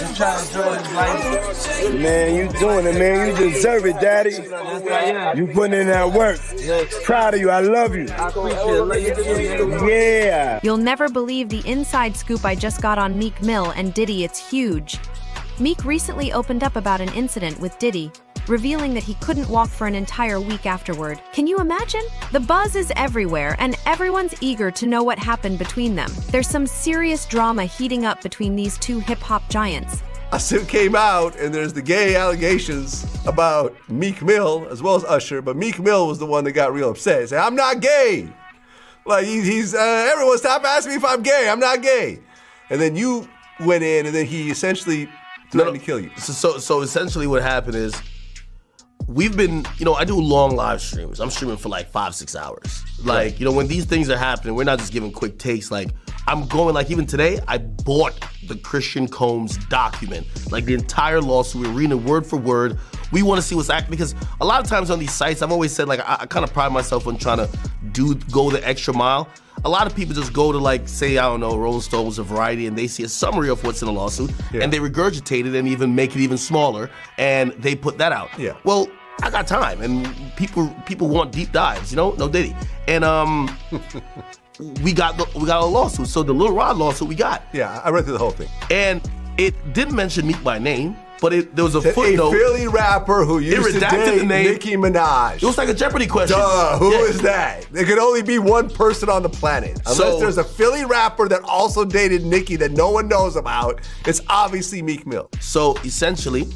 Just trying to enjoy his life. Man, you doing it, man. You deserve it, Daddy. Yes, I am. You putting in that work. Yes. Proud of you. I love you. I appreciate it. Yeah. You'll never believe the inside scoop I just got on Meek Mill and Diddy. It's huge. Meek recently opened up about an incident with Diddy, revealing that he couldn't walk for an entire week afterward. Can you imagine? The buzz is everywhere, and everyone's eager to know what happened between them. There's some serious drama heating up between these two hip-hop giants. A suit came out, and there's the gay allegations about Meek Mill, as well as Usher, but Meek Mill was the one that got real upset. He said, I'm not gay. Like, everyone stop asking me if I'm gay. I'm not gay. And then you went in, and then he essentially threatened to kill you. So essentially what happened is, we've been, I do long live streams. I'm streaming for like 5-6 hours. Like, when these things are happening, we're not just giving quick takes. Like, I'm going, like, even today, I bought the Christian Combs document, like the entire lawsuit. We're reading it word for word. We want to see what's acting, because a lot of times on these sites, I've always said, like, I kind of pride myself on trying to go the extra mile. A lot of people just go to, like, say, I don't know, Rolling Stones or Variety, and they see a summary of what's in the lawsuit, and they regurgitate it and even make it even smaller, and they put that out. Yeah. Well, I got time, and people want deep dives, no Diddy, and we got a lawsuit. So the Lil Rod lawsuit we got. Yeah, I read through the whole thing, and it didn't mention Meek by name, but there was a footnote. A Philly rapper who used to date the name. Nicki Minaj. It was like a Jeopardy question. Duh, who is that? There could only be one person on the planet. Unless there's a Philly rapper that also dated Nicki that no one knows about. It's obviously Meek Mill. So essentially,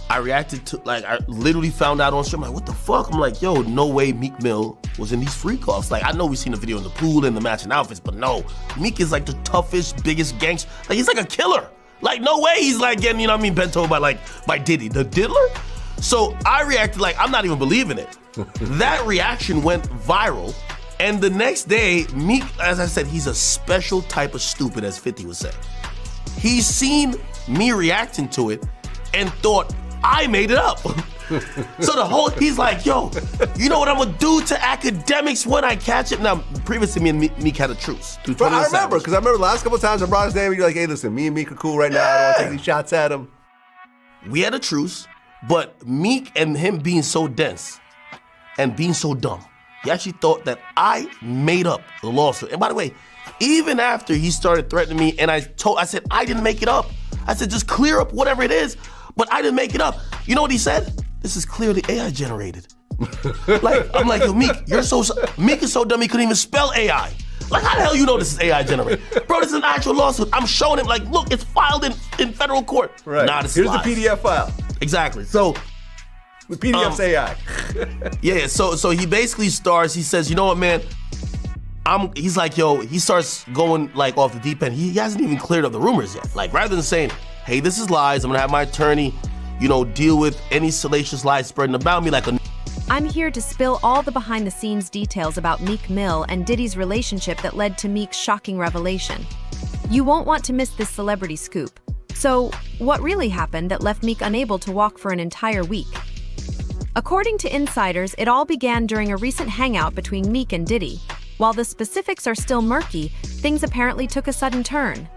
I reacted to, like, I literally found out on stream, like, what the fuck? I'm like, yo, no way Meek Mill was in these freak-offs. Like, I know we've seen the video in the pool and the matching outfits, but no. Meek is like the toughest, biggest gangster. Like, he's like a killer. Like, no way he's like getting, bent over by Diddy, the diddler. So I reacted like, I'm not even believing it. That reaction went viral. And the next day, Meek, as I said, he's a special type of stupid, as 50 would say. He's seen me reacting to it and thought, I made it up. So he's like, yo, you know what I'm gonna do to academics when I catch it? Now, previously me and Meek had a truce. But I remember, because I remember the last couple of times I brought his name, and you're like, hey, listen, me and Meek are cool right now. I don't want to take these shots at him. We had a truce, but Meek and him being so dense and being so dumb, he actually thought that I made up the lawsuit. And by the way, even after he started threatening me, and I said, I didn't make it up. I said, just clear up whatever it is, but I didn't make it up. You know what he said? This is clearly AI generated. I'm like, yo, Meek, Meek is so dumb he couldn't even spell AI. Like, how the hell you know this is AI generated? Bro, this is an actual lawsuit. I'm showing him, like, look, it's filed in federal court. Right. Nah, this Here's is lies. the PDF file. Exactly. So, the PDF's AI. Yeah, so he basically starts, he says, you know what, man? He's like, yo, he starts going, like, off the deep end. He hasn't even cleared up the rumors yet. Like, rather than saying, hey, this is lies, I'm gonna have my attorney, deal with any salacious lies spreading about me like a... I'm here to spill all the behind-the-scenes details about Meek Mill and Diddy's relationship that led to Meek's shocking revelation. You won't want to miss this celebrity scoop. So, what really happened that left Meek unable to walk for an entire week? According to insiders, it all began during a recent hangout between Meek and Diddy. While the specifics are still murky, things apparently took a sudden turn.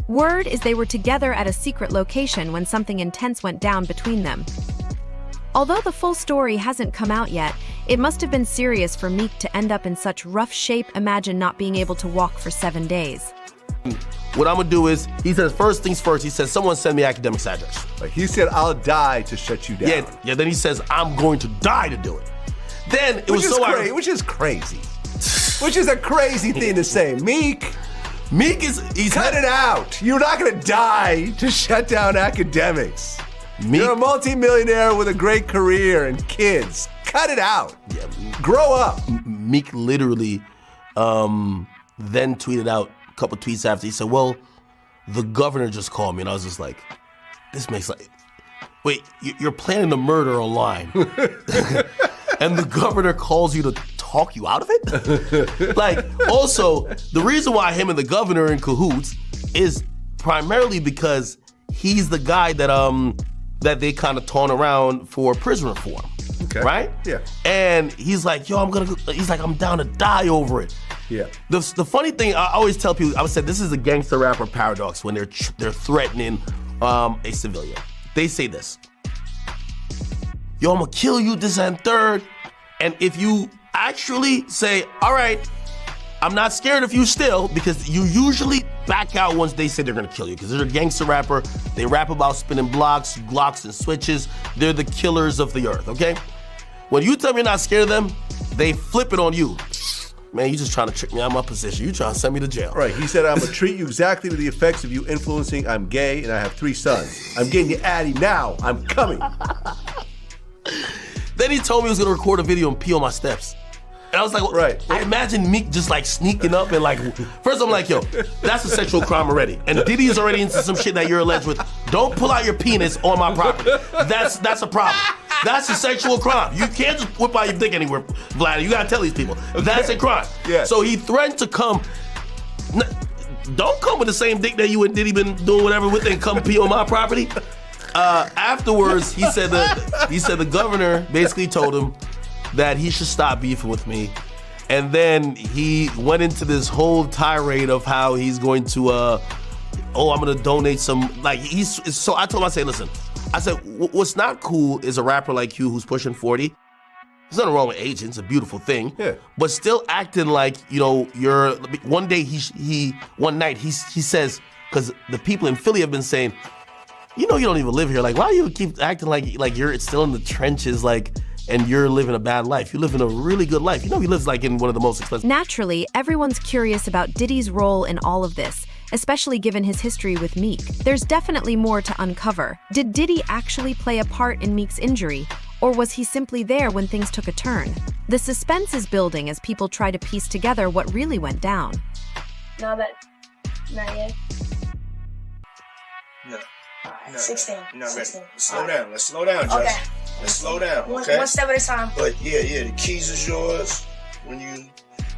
Word is they were together at a secret location when something intense went down between them. Although the full story hasn't come out yet, it must have been serious for Meek to end up in such rough shape. Imagine not being able to walk for 7 days. What I'm gonna do is, he says, first things first, he says, someone send me academics address. Like, he said, I'll die to shut you down. Yeah, then he says, I'm going to die to do it. Then it was so ironic. Which is crazy. Which is a crazy thing to say. Meek he's cut it out. You're not gonna die to shut down academics. You're a multimillionaire with a great career and kids. Cut it out. Yeah, grow up. Meek literally then tweeted out a couple tweets after. He said, well, the governor just called me. And I was just like, this makes like, wait, you're planning a murder online. And the governor calls you to talk you out of it? Like, also, the reason why him and the governor are in cahoots is primarily because he's the guy that they kind of taunt around for prison reform. Okay. Right? Yeah. And he's like, yo, I'm down to die over it. Yeah. The funny thing, I always tell people, I said this is a gangster rapper paradox when they're threatening a civilian. They say this. Yo, I'm gonna kill you, this and third. And if you actually say, all right, I'm not scared of you still, because you usually back out once they say they're gonna kill you, because they're a gangster rapper. They rap about spinning blocks, Glocks, and switches. They're the killers of the earth, okay? When you tell me you're not scared of them, they flip it on you. Man, you just trying to trick me out of my position. You trying to send me to jail. Right, he said, I'm gonna treat you exactly to the effects of you influencing. I'm gay and I have 3 sons. I'm getting you Addy now. I'm coming. Then he told me he was gonna record a video and pee on my steps. And I was like, right. I imagine Meek just like sneaking up and like, first I'm like, yo, that's a sexual crime already. And Diddy is already into some shit that you're alleged with. Don't pull out your penis on my property. That's a problem. That's a sexual crime. You can't just whip out your dick anywhere, Vlad. You gotta tell these people. That's a crime. Yeah. So he threatened to come. Don't come with the same dick that you and Diddy been doing whatever with and come pee on my property. Afterwards, he said the governor basically told him that he should stop beefing with me. And then he went into this whole tirade of how he's going to, I'm gonna donate some, so I told him, I said, listen, what's not cool is a rapper like you who's pushing 40. There's nothing wrong with aging, it's a beautiful thing. Yeah. But still acting like, one night he says, because the people in Philly have been saying, you don't even live here. Like, why do you keep acting like you're still in the trenches, and you're living a bad life? You live in a really good life. He lives in one of the most expensive. Naturally, everyone's curious about Diddy's role in all of this, especially given his history with Meek. There's definitely more to uncover. Did Diddy actually play a part in Meek's injury, or was he simply there when things took a turn? The suspense is building as people try to piece together what really went down. Not yet. No. Right, 16. You're not ready. 16. Slow down. Let's slow down, Josh. Okay. Let's slow down, okay? One step at a time. But yeah, the keys is yours when you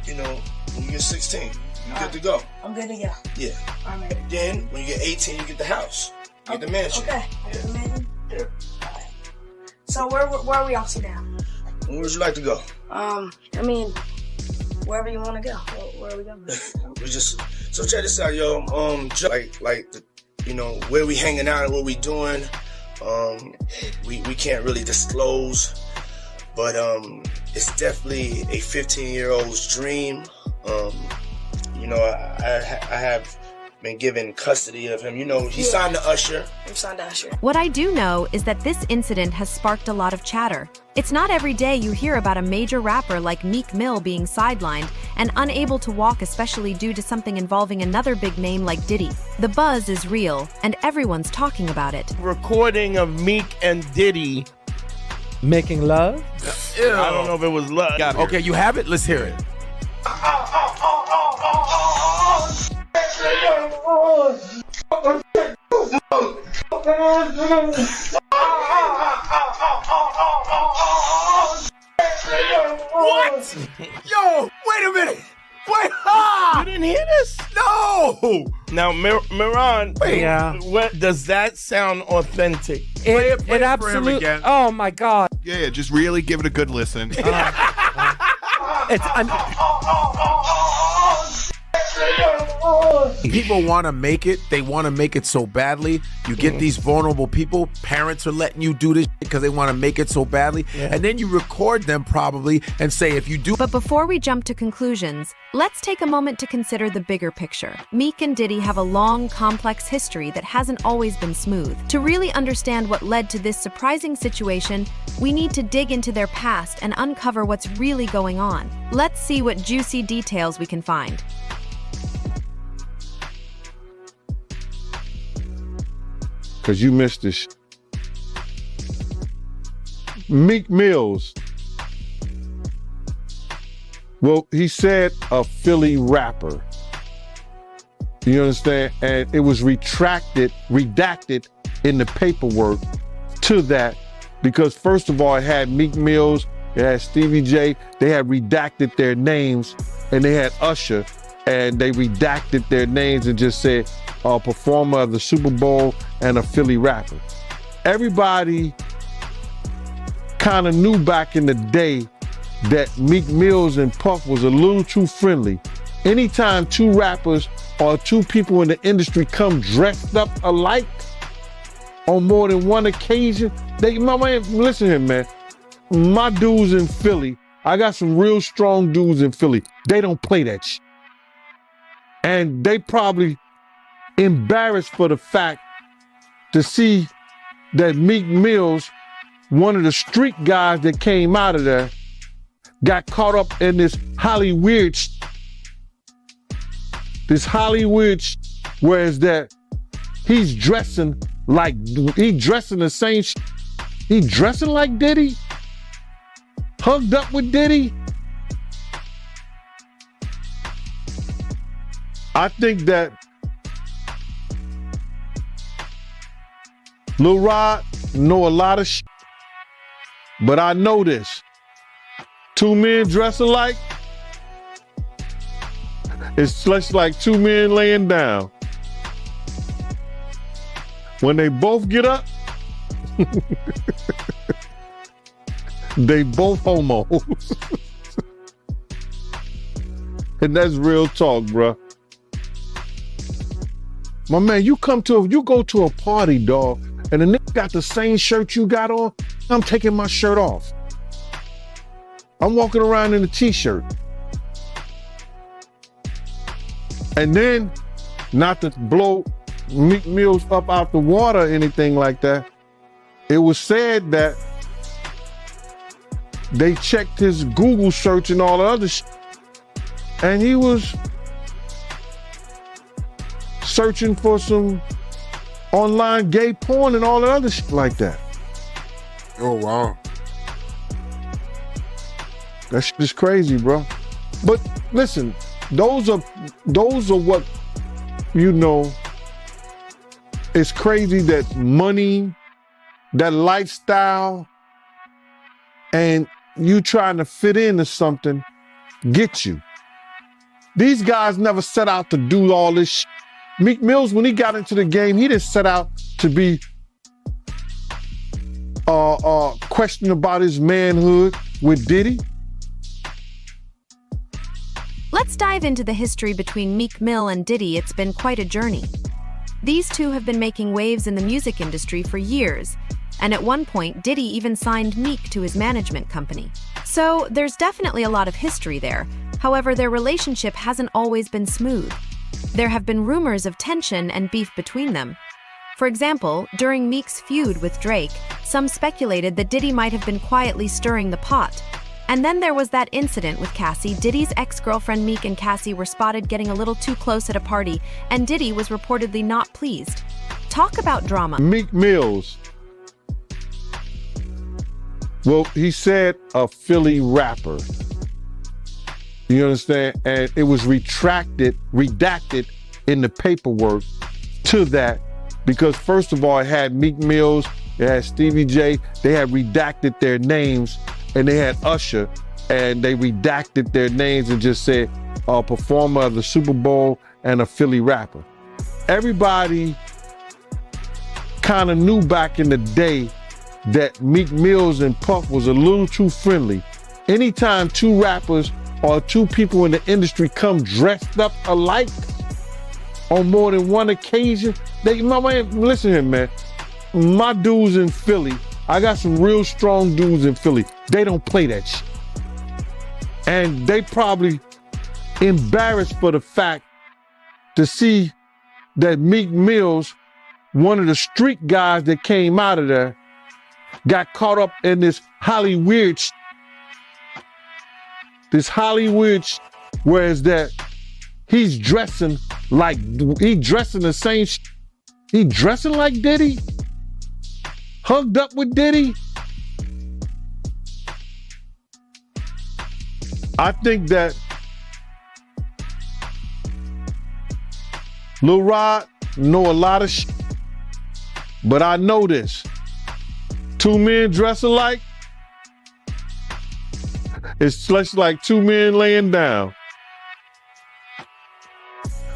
get 16. You're good to go. I'm good to go. Yeah. I'm ready. Then, when you get 18, you get the house. You get the mansion. Okay. Yeah. The mansion? Yeah. Alright. So where are we also down? Where would you like to go? Wherever you want to go. Where are we going? So check this out, yo. Where we hanging out and what we doing. We can't really disclose, but it's definitely a 15-year-old's dream. I have been given custody of him. He signed to Usher. I'm signed to Usher. What I do know is that this incident has sparked a lot of chatter. It's not every day you hear about a major rapper like Meek Mill being sidelined and unable to walk, especially due to something involving another big name like Diddy. The buzz is real, and everyone's talking about it. Recording of Meek and Diddy making love? Ew. I don't know if it was love. Okay, you have it? Let's hear it. What? Yo, wait a minute. Wait, You didn't hear this? No! Now, Miran, does that sound authentic? It absolutely. Oh my God. Yeah, just really give it a good listen. People want to make it. They want to make it so badly. You get these vulnerable people. Parents are letting you do this because they want to make it so badly. Yeah. And then you record them probably and say, if you do. But before we jump to conclusions, let's take a moment to consider the bigger picture. Meek and Diddy have a long, complex history that hasn't always been smooth. To really understand what led to this surprising situation, we need to dig into their past and uncover what's really going on. Let's see what juicy details we can find. Because you missed this. Meek Mills. Well, he said a Philly rapper. You understand? And it was redacted in the paperwork to that because first of all, it had Meek Mills, it had Stevie J, they had redacted their names, and they had Usher, and they redacted their names and just said a performer of the Super Bowl and a Philly rapper. Everybody kind of knew back in the day that Meek Mills and Puff was a little too friendly. Anytime two rappers or two people in the industry come dressed up alike, on more than one occasion. My man, listen here, man. My dudes in Philly, I got some real strong dudes in Philly. They don't play that shit. And they probably embarrassed for the fact to see that Meek Mill's, one of the street guys that came out of there, got caught up in this Hollywood whereas that he's dressing like, he dressing the same he dressing like Diddy? Hugged up with Diddy? I think that Lil Rod know a lot of shit, but I know this. Two men dress alike, it's just like two men laying down. When they both get up, they both homos. And that's real talk, bruh. My man, you go to a party, dog, and the nigga got the same shirt you got on, I'm taking my shirt off. I'm walking around in a t-shirt. And then, not to blow Meek Mill's up out the water or anything like that, it was said that they checked his Google search and all the other shit, and he was searching for some online gay porn and all the other shit like that. Oh, wow. That shit is crazy, bro. But listen, those are what, you know, it's crazy that money, that lifestyle, and you trying to fit into something get you. These guys never set out to do all this shit. Meek Mills, when he got into the game, he didn't set out to be questioning about his manhood with Diddy. Let's dive into the history between Meek Mill and Diddy. It's been quite a journey. These two have been making waves in the music industry for years, and at one point, Diddy even signed Meek to his management company. So there's definitely a lot of history there. However, their relationship hasn't always been smooth. There have been rumors of tension and beef between them. For example, during Meek's feud with Drake, some speculated that Diddy might have been quietly stirring the pot. And then there was that incident with Cassie. Diddy's ex-girlfriend Meek and Cassie were spotted getting a little too close at a party, and Diddy was reportedly not pleased. Talk about drama. Meek Mills, well, he said a Philly rapper. You understand? And it was redacted in the paperwork to that, because first of all, it had Meek Mills, it had Stevie J, they had redacted their names, and they had Usher, and they redacted their names and just said a performer of the Super Bowl and a Philly rapper. Everybody kind of knew back in the day that Meek Mills and Puff was a little too friendly. Anytime two rappers or two people in the industry come dressed up alike on more than one occasion, my man, listen here, man. My dudes in Philly, I got some real strong dudes in Philly. They don't play that shit. And they probably embarrassed for the fact to see that Meek Mill's, one of the street guys that came out of there, got caught up in this Hollywood whereas that he's dressing like, he dressing the same he dressing like Diddy? Hugged up with Diddy? I think that Lil Rod know a lot of shit, but I know this. Two men dress alike, it's just like two men laying down.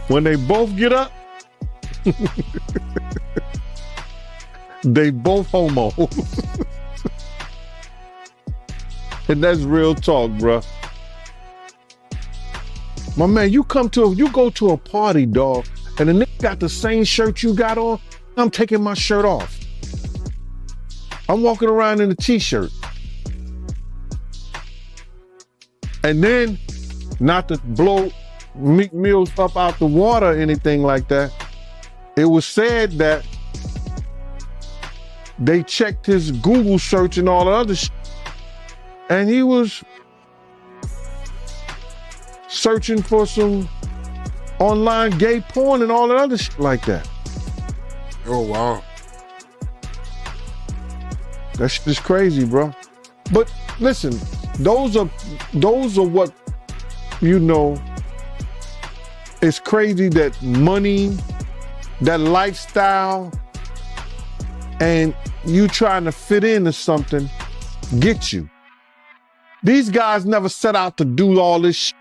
When they both get up, they both homos. And that's real talk, bruh. My man, you go to a party, dog, and the nigga got the same shirt you got on, I'm taking my shirt off. I'm walking around in a t-shirt. And then, not to blow Meek Mill up out the water or anything like that, it was said that they checked his Google search and all the other shit, and he was searching for some online gay porn and all that other shit like that. Oh, wow. That shit is crazy, bro. But listen, those are what, you know, it's crazy that money, that lifestyle, and you trying to fit into something get you. These guys never set out to do all this shit.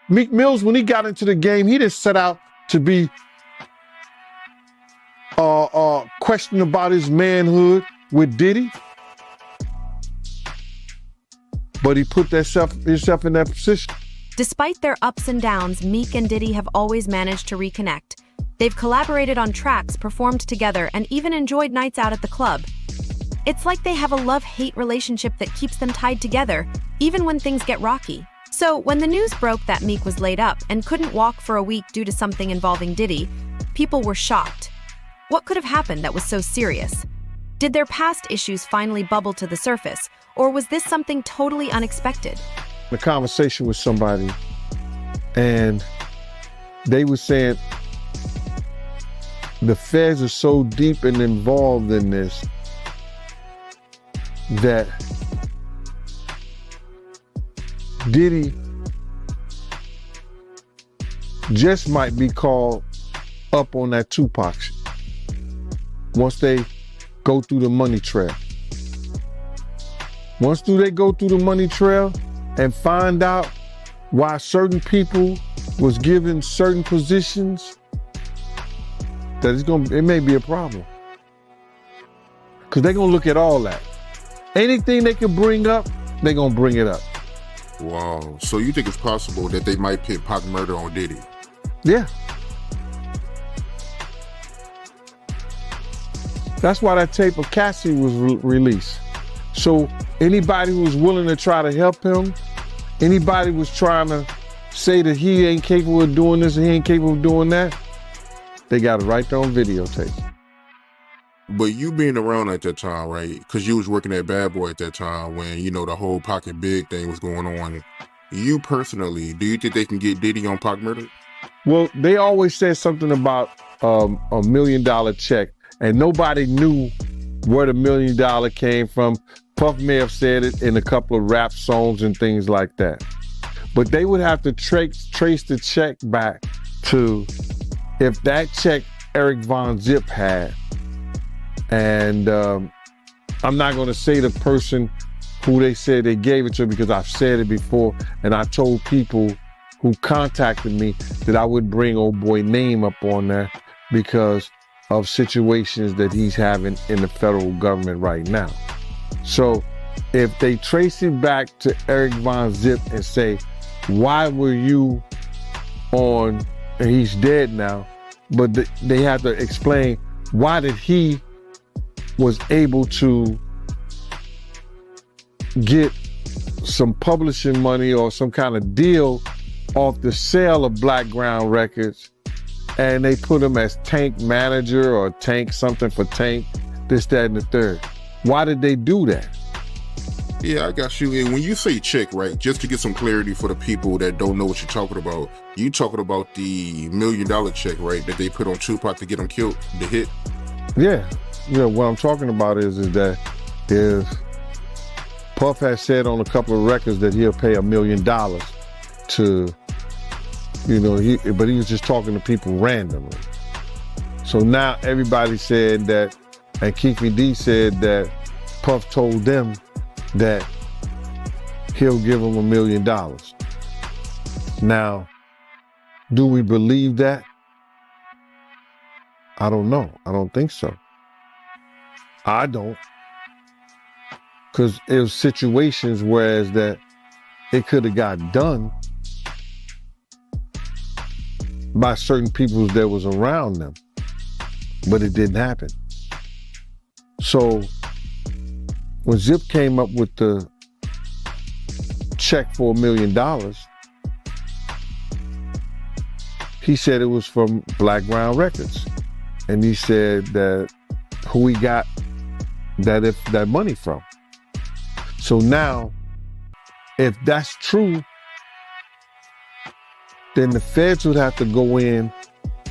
Meek Mills, when he got into the game, he didn't set out to be questioning about his manhood with Diddy. But he put himself in that position. Despite their ups and downs, Meek and Diddy have always managed to reconnect. They've collaborated on tracks, performed together, and even enjoyed nights out at the club. It's like they have a love-hate relationship that keeps them tied together, even when things get rocky. So, when the news broke that Meek was laid up and couldn't walk for a week due to something involving Diddy, people were shocked. What could have happened that was so serious? Did their past issues finally bubble to the surface, or was this something totally unexpected? A conversation with somebody, and they were saying the feds are so deep and involved in this that Diddy just might be called up on that Tupac shit once they go through the money trail. Once they go through the money trail and find out why certain people was given certain positions, that it may be a problem. Because they're going to look at all that. Anything they can bring up, they're going to bring it up. Wow. So you think it's possible that they might pit Pac murder on Diddy? Yeah. That's why that tape of Cassie was released. So anybody who was willing to try to help him, anybody was trying to say that he ain't capable of doing this and he ain't capable of doing that, they got it right there on videotape. But you being around at that time, right? Because you was working at Bad Boy at that time when, you know, the whole Pocket Big thing was going on. You personally, do you think they can get Diddy on Pac murder? Well, they always said something about $1 million check, and nobody knew where the $1 million came from. Puff may have said it in a couple of rap songs and things like that. But they would have to trace the check back to if that check Eric Von Zip had. And I'm not going to say the person who they said they gave it to because I've said it before, and I told people who contacted me that I wouldn't bring old boy name up on there because of situations that he's having in the federal government right now. So if they trace it back to Eric Von Zip and say, why were you on, and he's dead now, but they have to explain why did he was able to get some publishing money or some kind of deal off the sale of Black Ground Records, and they put him as Tank manager or Tank something for Tank, this, that, and the third. Why did they do that? Yeah, I got you. And when you say check, right, just to get some clarity for the people that don't know what you're talking about, you talking about the $1 million check, right, that they put on Tupac to get him killed, the hit? Yeah. You know, what I'm talking about is that if Puff has said on a couple of records that he'll pay $1 million to, you know, but he was just talking to people randomly. So now everybody said that, and Keefy D said that Puff told them that he'll give them $1 million. Now, do we believe that? I don't know. I don't think so. I don't. Because it was situations whereas that it could have got done by certain people that was around them, but it didn't happen. So when Zip came up with the check for $1 million, he said it was from Black Ground Records. And he said that who he got that money from. So now, if that's true, then the feds would have to go in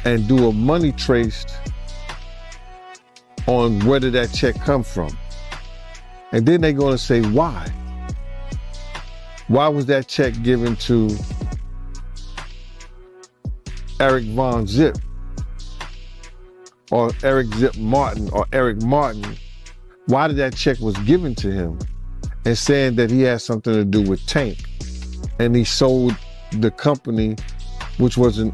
and do a money trace on where did that check come from. And then they're going to say, why? Why was that check given to Eric Von Zip or Eric Zip Martin or Eric Martin? Why did that check was given to him? And saying that he had something to do with Tank. And he sold the company, which wasn't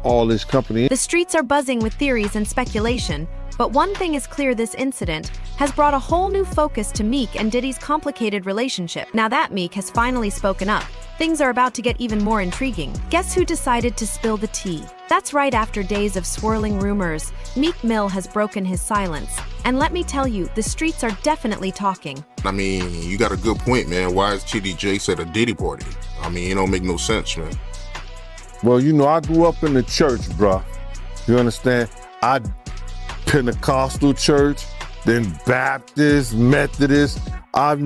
all his company. The streets are buzzing with theories and speculation, but one thing is clear: this incident has brought a whole new focus to Meek and Diddy's complicated relationship. Now that Meek has finally spoken up, things are about to get even more intriguing. Guess who decided to spill the tea? That's right, after days of swirling rumors, Meek Mill has broken his silence. And let me tell you, the streets are definitely talking. I mean, you got a good point, man. Why is TD Jakes at a Diddy party? I mean, it don't make no sense, man. Well, you know, I grew up in the church, bruh. You understand? I Pentecostal church, then Baptist, Methodist. I've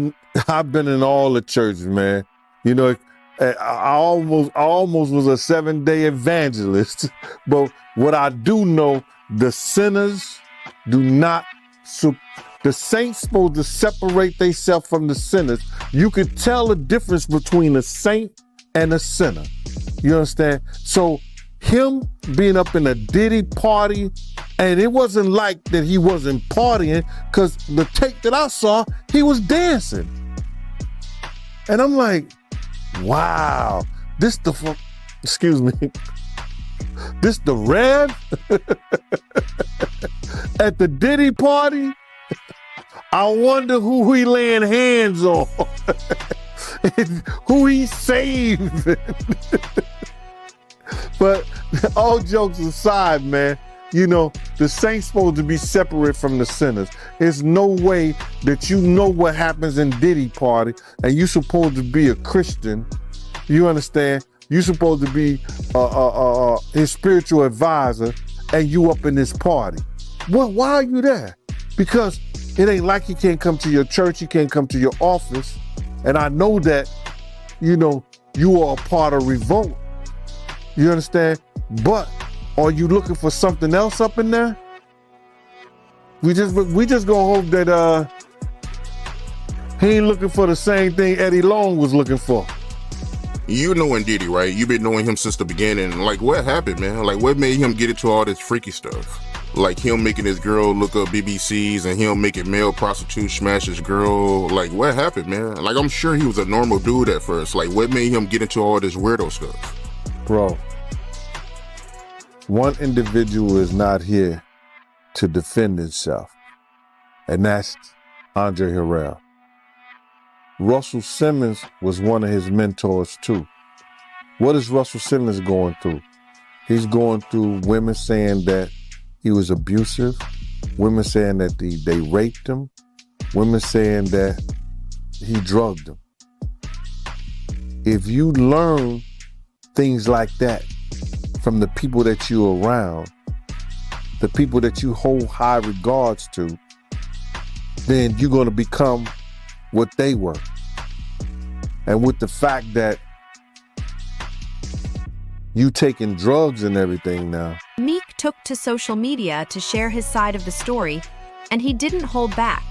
been in all the churches, man. You know, I almost was a 7-day evangelist. But what I do know, the sinners do not. The saints supposed to separate themselves from the sinners. You could tell the difference between a saint and a sinner. You understand? So him being up in a Diddy party, and it wasn't like that he wasn't partying, because the tape that I saw, he was dancing. And I'm like, wow, this the excuse me, this the Rev at the Diddy party? I wonder who he laying hands on, who he saved. But all jokes aside, man, you know, the saints supposed to be separate from the sinners. There's no way that you know what happens in Diddy party and you supposed to be a Christian. You understand? You supposed to be his spiritual advisor and you up in this party. Well, why are you there? Because it ain't like he can't come to your church, he can't come to your office. And I know that, you know, you are a part of Revolt. You understand? But are you looking for something else up in there? We just gonna hope that he ain't looking for the same thing Eddie Long was looking for. You knowing Diddy, right? You've been knowing him since the beginning. Like, what happened, man? Like, what made him get into all this freaky stuff? Like him making his girl look up BBCs and him making male prostitutes smash his girl. Like, what happened, man? Like, I'm sure he was a normal dude at first. Like, what made him get into all this weirdo stuff? Bro, one individual is not here to defend himself, and that's Andre Harrell. Russell Simmons was one of his mentors too. What is Russell Simmons going through? He's going through women saying that he was abusive, women saying that they raped him, women saying that he drugged them. If you learn things like that from the people that you're around, the people that you hold high regards to, then you're going to become what they were. And with the fact that you taking drugs and everything now. Meek took to social media to share his side of the story, and he didn't hold back.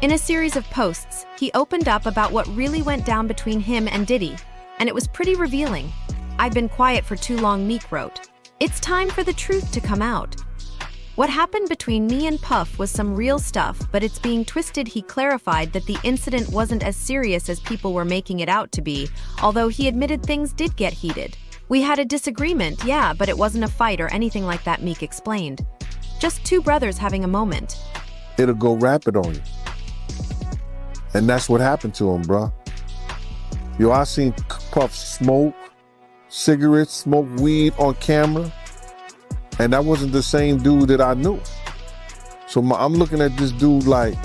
In a series of posts, he opened up about what really went down between him and Diddy, and it was pretty revealing. "I've been quiet for too long," Meek wrote. "It's time for the truth to come out. What happened between me and Puff was some real stuff, but it's being twisted." He clarified that the incident wasn't as serious as people were making it out to be, although he admitted things did get heated. "We had a disagreement, yeah, but it wasn't a fight or anything like that," Meek explained. "Just two brothers having a moment." It'll go rapid on you. And that's what happened to him, bro. Yo, I seen Puff smoke cigarettes, smoke weed on camera, and that wasn't the same dude that I knew. So I'm looking at this dude like,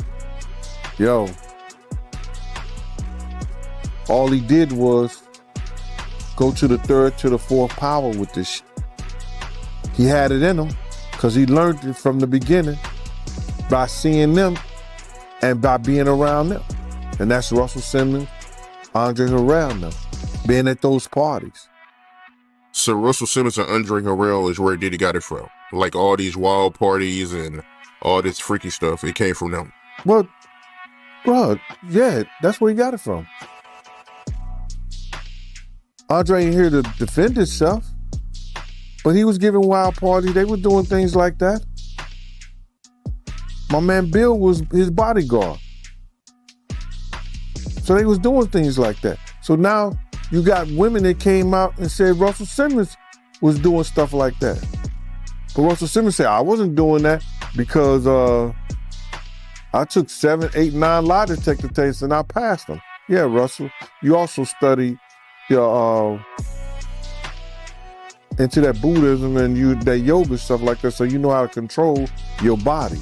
yo, All he did was go to the third to the fourth power with this shit. He had it in him because he learned it from the beginning by seeing them and by being around them. And that's Russell Simmons, Andre Harrell and them, being at those parties. So Russell Simmons and Andre Harrell is where Diddy got it from. Like all these wild parties and all this freaky stuff, it came from them. Well, bro, yeah, that's where he got it from. Andre ain't here to defend himself, but he was giving wild parties. They were doing things like that. My man Bill was his bodyguard. So they was doing things like that. So now you got women that came out and said Russell Simmons was doing stuff like that. But Russell Simmons said, I wasn't doing that because I took 7, 8, 9 lie detector tests and I passed them. Yeah, Russell, you also study your into that Buddhism and that yoga stuff like that, so you know how to control your body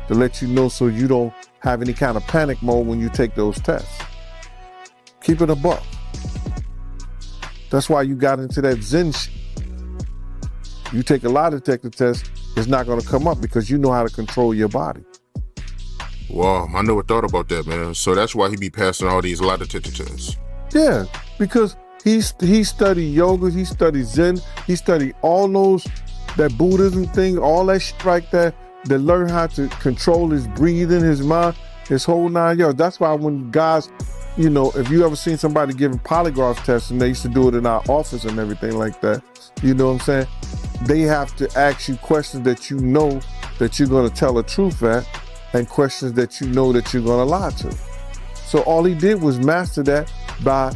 to let you know so you don't have any kind of panic mode when you take those tests. Keep it a buck. That's why you got into that Zen shit. You take a lie detector test, it's not going to come up because you know how to control your body. Wow, I never thought about that, man. So that's why he be passing all these lie detector tests. Yeah, because he studied yoga, he studied Zen, he studied all those, that Buddhism thing, all that shit like that learn how to control his breathing, his mind, his whole 9 yards. That's why when guys, you know, if you ever seen somebody giving polygraph tests, and they used to do it in our office and everything like that, you know what I'm saying? They have to ask you questions that you know that you're going to tell the truth at, and questions that you know that you're going to lie to. So all he did was master that by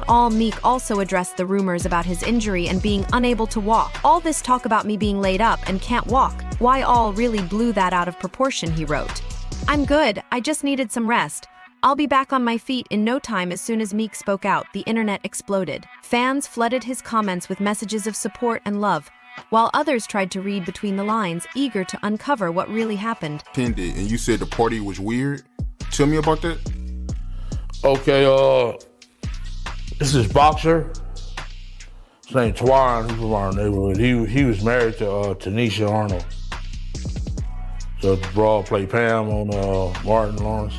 All Meek also addressed the rumors about his injury and being unable to walk. All this talk about me being laid up and can't walk. Why all really blew that out of proportion, he wrote. I'm good, I just needed some rest. I'll be back on my feet in no time. As soon as Meek spoke out, the internet exploded. Fans flooded his comments with messages of support and love, while others tried to read between the lines, eager to uncover what really happened. Pended, and you said the party was weird. Tell me about that. Okay, this is boxer. His name Twan. He's from our neighborhood. He was married to Tanisha Arnold. So Brawl played Pam on Martin Lawrence.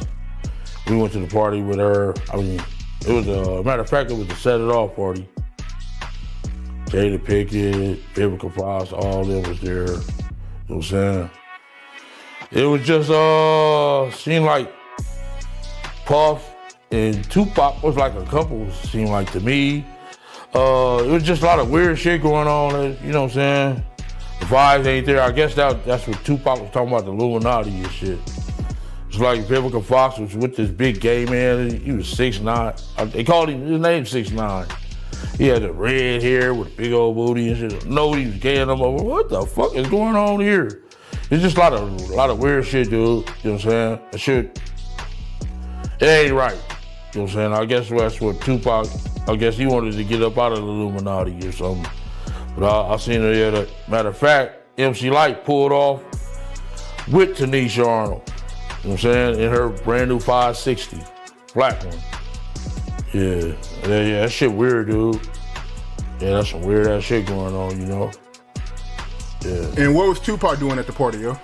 We went to the party with her. I mean, it was a matter of fact, it was a Set It Off party. Jada Pickett, Vivica Fox, all them was there. You know what I'm saying? It was just seemed like Puff and Tupac was like a couple, seemed like to me. It was just a lot of weird shit going on, you know what I'm saying? The vibes ain't there. I guess that's what Tupac was talking about, the Illuminati and shit. It's like Vivica Fox was with this big gay man. He was 6'9". They called him, his name 6'9". He had the red hair with a big old booty and shit. Nobody was gay and I'm like, what the fuck is going on here? It's just a lot of weird shit, dude. You know what I'm saying? That shit, it ain't right. You know what I'm saying? I guess that's what Tupac, I guess he wanted to get up out of the Illuminati or something. But I seen her there. Matter of fact, MC Lyte pulled off with Tanisha Arnold. You know what I'm saying? In her brand new 560, black one. Yeah, that shit weird, dude. Yeah, that's some weird ass shit going on, you know? Yeah. And what was Tupac doing at the party, yo?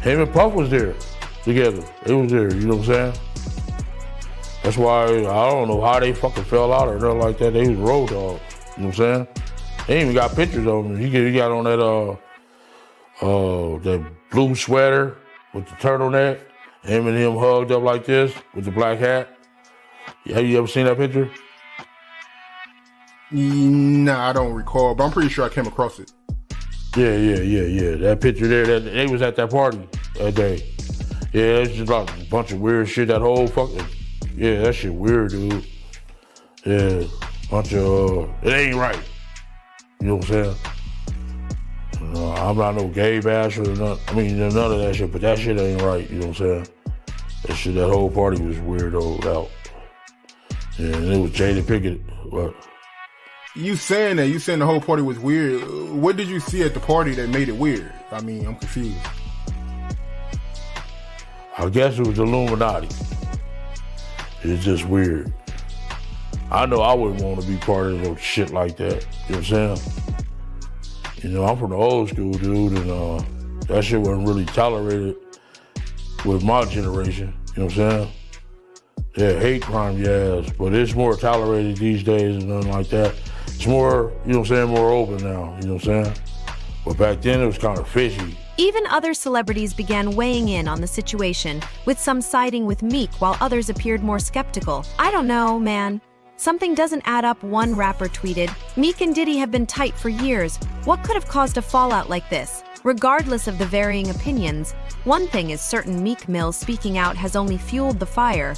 Him and Puff was there together. They was there, you know what I'm saying? That's why I don't know how they fucking fell out or nothing like that. They was road dogs, you know what I'm saying? They even got pictures of him. He got on that blue sweater with the turtleneck, him and him hugged up like this with the black hat. Have you ever seen that picture? Nah, I don't recall, but I'm pretty sure I came across it. Yeah. That picture there, they was at that party that day. Yeah, it's just like a bunch of weird shit. That whole fucking, yeah, that shit weird, dude. Yeah, bunch of, it ain't right. You know what I'm saying? No, I'm not no gay basher or nothing. I mean, none of that shit, but that shit ain't right. You know what I'm saying? That whole party was weirdoed out. Yeah, and it was Jada Pickett. What? You saying the whole party was weird. What did you see at the party that made it weird? I mean, I'm confused. I guess it was Illuminati. It's just weird. I know I wouldn't want to be part of no shit like that. You know what I'm saying? You know, I'm from the old school, dude, and that shit wasn't really tolerated with my generation. You know what I'm saying? Yeah, hate crime, yes, but it's more tolerated these days and nothing like that. It's more, you know what I'm saying, more open now, you know what I'm saying? But back then it was kind of fishy. Even other celebrities began weighing in on the situation, with some siding with Meek while others appeared more skeptical. I don't know, man. Something doesn't add up, one rapper tweeted. Meek and Diddy have been tight for years. What could have caused a fallout like this? Regardless of the varying opinions, one thing is certain: Meek Mill speaking out has only fueled the fire.